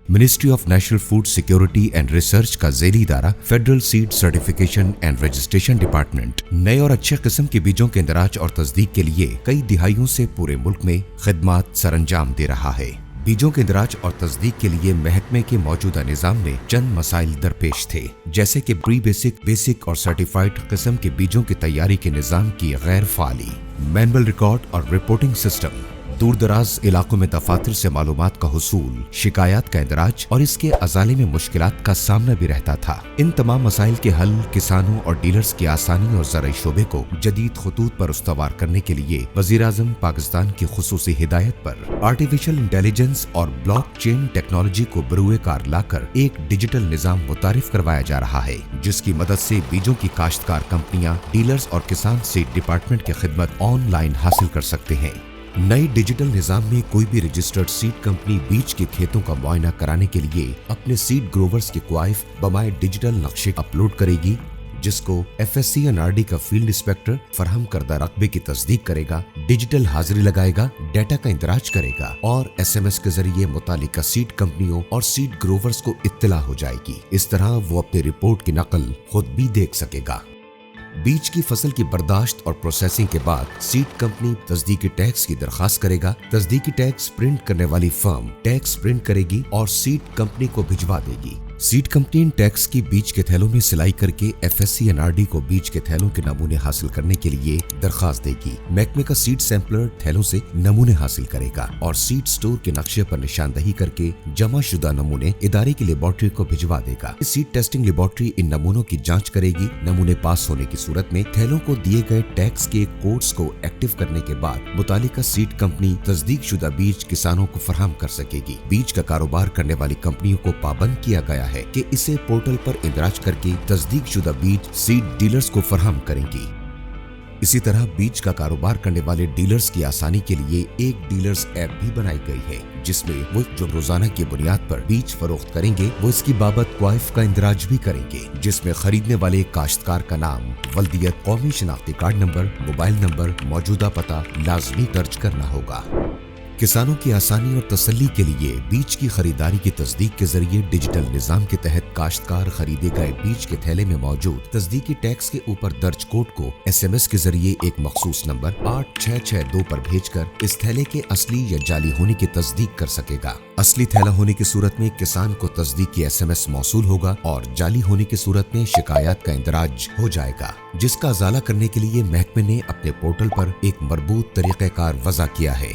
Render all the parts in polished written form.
Ministry of national food security and research का ज़ेली इदारा federal seed certification and registration department नए और अच्छे किस्म के बीजों के इंदराज और तस्दीक के लिए कई दिहाइयों से पूरे मुल्क में खिदमात सरअंजाम दे रहा है। बीजों के इंदराज और तस्दीक के लिए महकमे के मौजूदा निज़ाम में चंद मसाइल दरपेश थे, जैसे कि प्री बेसिक, बेसिक और सर्टिफाइड किस्म के बीजों की तैयारी के निज़ाम की गैर फाली, मैनुअल रिकॉर्ड और रिपोर्टिंग सिस्टम, दूर दराज इलाकों में दफातर से मालूमात का हुसूल, शिकायत का इंदराज और इसके अजाले में मुश्किलात का सामना भी रहता था। इन तमाम मसाइल के हल किसानों और डीलर्स की आसानी और ज़राई शोबे को जदीद खतूत पर उस्तवार करने के लिए वज़ीर-ए-आज़म पाकिस्तान की खुसूसी हिदायत पर आर्टिफिशियल इंटेलिजेंस और ब्लॉक चेन टेक्नोलॉजी को बरूए कार लाकर एक डिजिटल निज़ाम मुतारिफ करवाया जा रहा है, जिसकी मदद से बीजों की काश्तकार कंपनियां, डीलर्स और किसान सीड डिपार्टमेंट की खिदमत ऑनलाइन हासिल कर सकते हैं। नए डिजिटल निज़ाम में कोई भी रजिस्टर्ड सीड कंपनी बीज के खेतों का मुआयना कराने के लिए अपने सीड ग्रोवर्स के क्वाइफ बमाए डिजिटल नक्शे अपलोड करेगी, जिसको FSC-NRD का फील्ड इंस्पेक्टर फराहम करदा रकबे की तस्दीक करेगा, डिजिटल हाजिरी लगाएगा, डाटा का इंदराज करेगा और SMS के जरिए मुतालिका सीड कंपनियों और सीड ग्रोवर्स को इत्तला हो जाएगी। इस तरह वो अपनी रिपोर्ट की नकल खुद भी देख सकेगा। बीज की फसल की बर्दाश्त और प्रोसेसिंग के बाद सीड कंपनी तस्दीकी टैक्स की दरखास्त करेगा। तस्दीकी टैक्स प्रिंट करने वाली फर्म टैक्स प्रिंट करेगी और सीड कंपनी को भिजवा देगी। सीड कंपनी इन टैक्स की बीज के थैलों में सिलाई करके FSC-NRD को बीज के थैलों के नमूने हासिल करने के लिए दरखास्त देगी। महकमे का सीड सैंपलर थैलों से नमूने हासिल करेगा और सीड स्टोर के नक्शे पर निशानदही करके जमा शुदा नमूने इदारे की लेबोरेटरी को भिजवा देगा। सीड टेस्टिंग लेबोरेटरी इन नमूनों की जांच करेगी। नमूने पास होने की सूरत में थैलों को दिए गए टैक्स के कोड्स को एक्टिव करने के बाद मुतालिका सीड कंपनी तस्दीक शुदा बीज किसानों को फराहम कर सकेगी। बीज का कारोबार करने वाली कंपनियों को पाबंद किया गया है कि इसे पोर्टल पर इंदराज करके तस्दीक शुदा बीज सीड डीलर्स को फराहम करेंगी। इसी तरह बीज का कारोबार करने वाले डीलर्स की आसानी के लिए एक डीलर्स ऐप भी बनाई गई है, जिसमें वो जो रोजाना की बुनियाद पर बीज फरोख्त करेंगे वो इसकी बाबत क्वाइफ का इंदराज भी करेंगे, जिसमें खरीदने वाले काश्तकार का नाम, वल्दियत, कौमी शनाख्ती कार्ड नंबर, मोबाइल नंबर, मौजूदा पता लाजमी दर्ज करना होगा। किसानों की आसानी और तसल्ली के लिए बीज की खरीदारी की तस्दीक के जरिए डिजिटल निज़ाम के तहत काश्तकार खरीदे गए बीज के थैले में मौजूद तस्दीकी टैक्स के ऊपर दर्ज कोड को SMS के जरिए एक मखसूस नंबर 8662 पर भेजकर इस थैले के असली या जाली होने की तस्दीक कर सकेगा। असली थैला होने की सूरत में किसान को तस्दीक की SMS मौसूल होगा और जाली होने की सूरत में शिकायत का इंदराज हो जाएगा, जिसका अजाला करने के लिए महकमे ने अपने पोर्टल पर एक मरबूत तरीक़ेकार वज़ा किया है।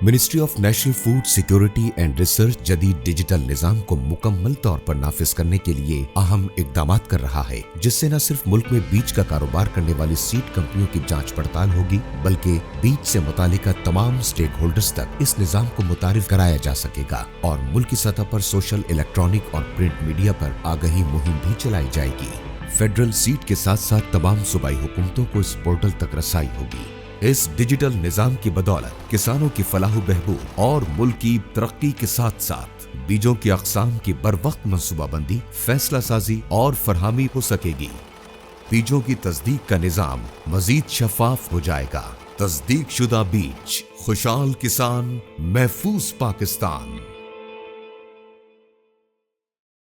Ministry of national food security and research जदीद डिजिटल निज़ाम को मुकम्मल तौर पर नाफिज करने के लिए अहम इक़दामात कर रहा है, जिससे न सिर्फ मुल्क में बीज का कारोबार करने वाली सीड कंपनियों की जांच पड़ताल होगी, बल्कि बीज से मुतालिका तमाम स्टेक होल्डर्स तक इस निज़ाम को मुतारिफ कराया जा सकेगा और मुल्की सतह पर सोशल, इलेक्ट्रॉनिक और प्रिंट मीडिया पर आगाही मुहिम भी चलाई जाएगी। फेडरल सीड के साथ साथ तमाम सूबाई हुकूमतों को इस पोर्टल तक रसाई होगी। इस डिजिटल निज़ाम की बदौलत किसानों की फलाह बहबूद और मुल्क की तरक्की के साथ साथ बीजों की अक़साम की बरवक्त मंसूबाबंदी, फैसला साजी और फरहमी हो सकेगी। बीजों की तस्दीक का निज़ाम मजीद शफाफ हो जाएगा। तस्दीक शुदा बीज, खुशहाल किसान, महफूज पाकिस्तान।